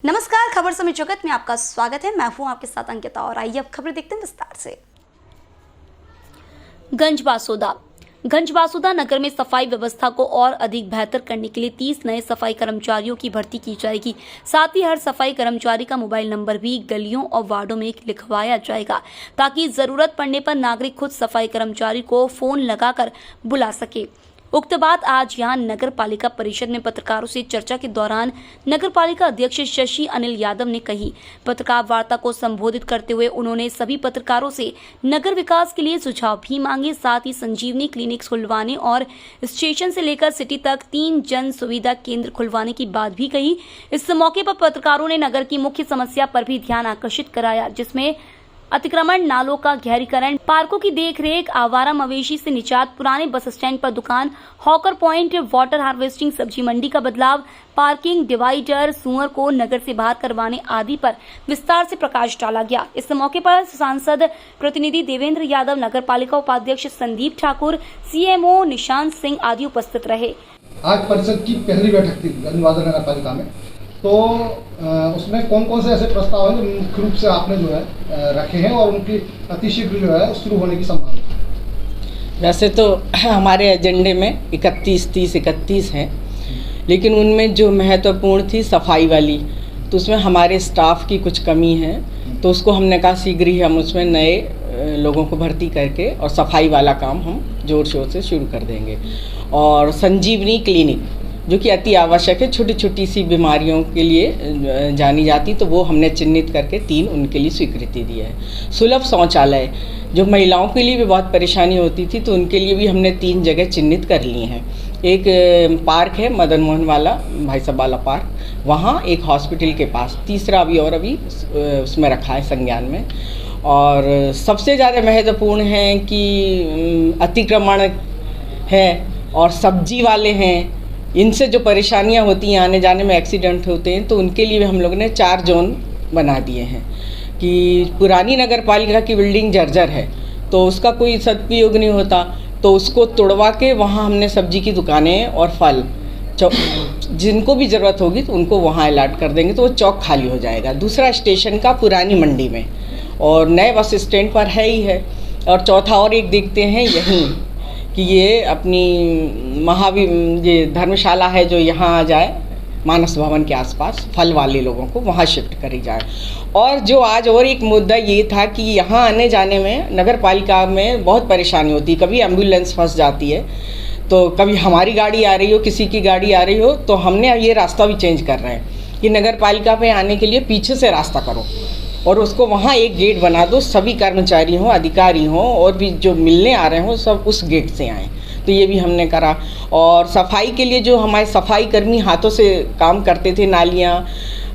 नमस्कार, खबर समय जगत में आपका स्वागत है। मैं हूं आपके साथ अंकिता और आइए अब खबर देखते हैं विस्तार से। गंजबासौदा नगर में सफाई व्यवस्था को और अधिक बेहतर करने के लिए 30 नए सफाई कर्मचारियों की भर्ती की जाएगी। साथ ही हर सफाई कर्मचारी का मोबाइल नंबर भी गलियों और वार्डों में लिखवाया जाएगा ताकि जरूरत पड़ने पर नागरिक खुद सफाई कर्मचारी को फोन लगाकर बुला सके। उक्त बात आज यहां नगर पालिका परिषद में पत्रकारों से चर्चा के दौरान नगर पालिका अध्यक्ष शशि अनिल यादव ने कही। पत्रकार वार्ता को संबोधित करते हुए उन्होंने सभी पत्रकारों से नगर विकास के लिए सुझाव भी मांगे। साथ ही संजीवनी क्लिनिक खुलवाने और स्टेशन से लेकर सिटी तक 3 जन सुविधा केंद्र खुलवाने की बात भी कही। इस मौके पर पत्रकारों ने नगर की मुख्य समस्या पर भी ध्यान आकर्षित कराया, जिसमें अतिक्रमण, नालों का गहरीकरण, पार्कों की देखरेख, आवारा मवेशी से निजात, पुराने बस स्टैंड पर दुकान, हॉकर पॉइंट, वाटर हार्वेस्टिंग, सब्जी मंडी का बदलाव, पार्किंग, डिवाइडर, सुअर को नगर से बाहर करवाने आदि पर विस्तार से प्रकाश डाला गया। इस मौके पर सांसद प्रतिनिधि देवेंद्र यादव, नगर पालिका उपाध्यक्ष संदीप ठाकुर, सीएमओ निशांत सिंह आदि उपस्थित रहे। आज परिषद की पहली बैठक थी गंजबासौदा नगर पालिका में, तो उसमें कौन कौन से ऐसे प्रस्ताव हैं जो मुख्य रूप से आपने जो है रखे हैं और उनकी अतिशीघ्र जो है शुरू होने की संभावना? वैसे तो हमारे एजेंडे में 31 हैं, लेकिन उनमें जो महत्वपूर्ण थी सफाई वाली, तो उसमें हमारे स्टाफ की कुछ कमी है, तो उसको हमने कहा शीघ्र ही हम उसमें नए लोगों को भर्ती करके और सफाई वाला काम हम जोर शोर से शुरू कर देंगे। और संजीवनी क्लिनिक जो कि अति आवश्यक है, छोटी छोटी सी बीमारियों के लिए जानी जाती, तो वो हमने चिन्हित करके 3 उनके लिए स्वीकृति दी है। सुलभ शौचालय जो महिलाओं के लिए भी बहुत परेशानी होती थी, तो उनके लिए भी हमने 3 जगह चिन्हित कर ली हैं। एक पार्क है मदन मोहन वाला, भाई साहब वाला पार्क, वहाँ एक हॉस्पिटल के पास, तीसरा अभी उसमें रखा है संज्ञान में। और सबसे ज़्यादा महत्वपूर्ण है कि अतिक्रमण है और सब्जी वाले हैं, इनसे जो परेशानियां होती हैं, आने जाने में एक्सीडेंट होते हैं, तो उनके लिए हम लोगों ने 4 जोन बना दिए हैं। कि पुरानी नगर पालिका की बिल्डिंग जर्जर है, तो उसका कोई सदुपयोग नहीं होता, तो उसको तोड़वा के वहाँ हमने सब्जी की दुकानें और फल जिनको भी ज़रूरत होगी तो उनको वहाँ अलॉट कर देंगे, तो वो चौक खाली हो जाएगा। दूसरा स्टेशन का पुरानी मंडी में और नए बस स्टैंड पर है ही है। और चौथा और एक देखते हैं यहीं कि ये अपनी ये धर्मशाला है जो यहाँ आ जाए, मानस भवन के आसपास, फल वाले लोगों को वहाँ शिफ्ट करी जाए। और जो आज और एक मुद्दा ये था कि यहाँ आने जाने में नगर पालिका में बहुत परेशानी होती है। कभी एम्बुलेंस फंस जाती है, तो कभी हमारी गाड़ी आ रही हो, किसी की गाड़ी आ रही हो, तो हमने ये रास्ता भी चेंज कर रहे हैं कि नगर पालिका पे आने के लिए पीछे से रास्ता करो और उसको वहाँ एक गेट बना दो, सभी कर्मचारी हों, अधिकारी हों और भी जो मिलने आ रहे हों सब उस गेट से आएँ। तो ये भी हमने करा। और सफाई के लिए जो हमारे सफाई कर्मी हाथों से काम करते थे, नालियाँ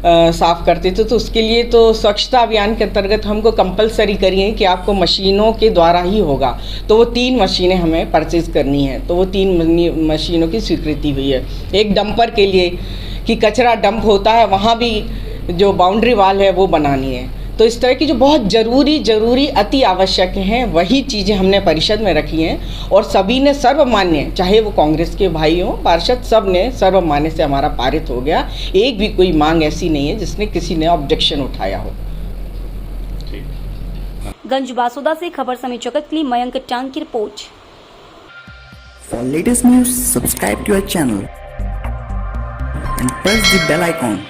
साफ़ करते थे, तो उसके लिए तो स्वच्छता अभियान के अंतर्गत हमको कंपलसरी करी है कि आपको मशीनों के द्वारा ही होगा। तो वो 3 मशीनें हमें परचेज़ करनी है, तो वो 3 मशीनों की स्वीकृति हुई है। एक डंपर के लिए कि कचरा डंप होता है, वहाँ भी जो बाउंड्री वाल है वो बनानी है। तो इस तरह की जो बहुत ज़रूरी अति आवश्यक हैं वही चीज़ें हमने परिषद में रखी हैं और सभी ने सर्वमान्य, चाहे वो कांग्रेस के भाई हों, पार्षद, सब ने सर्वमान्य से हमारा पारित हो गया। एक भी कोई मांग ऐसी नहीं है जिसने किसी ने ऑब्जेक्शन उठाया हो। गंजबासौदा से खबर समय जगत के लिए मयंक टांग की report. For latest news, subscribe to our channel and press the bell icon.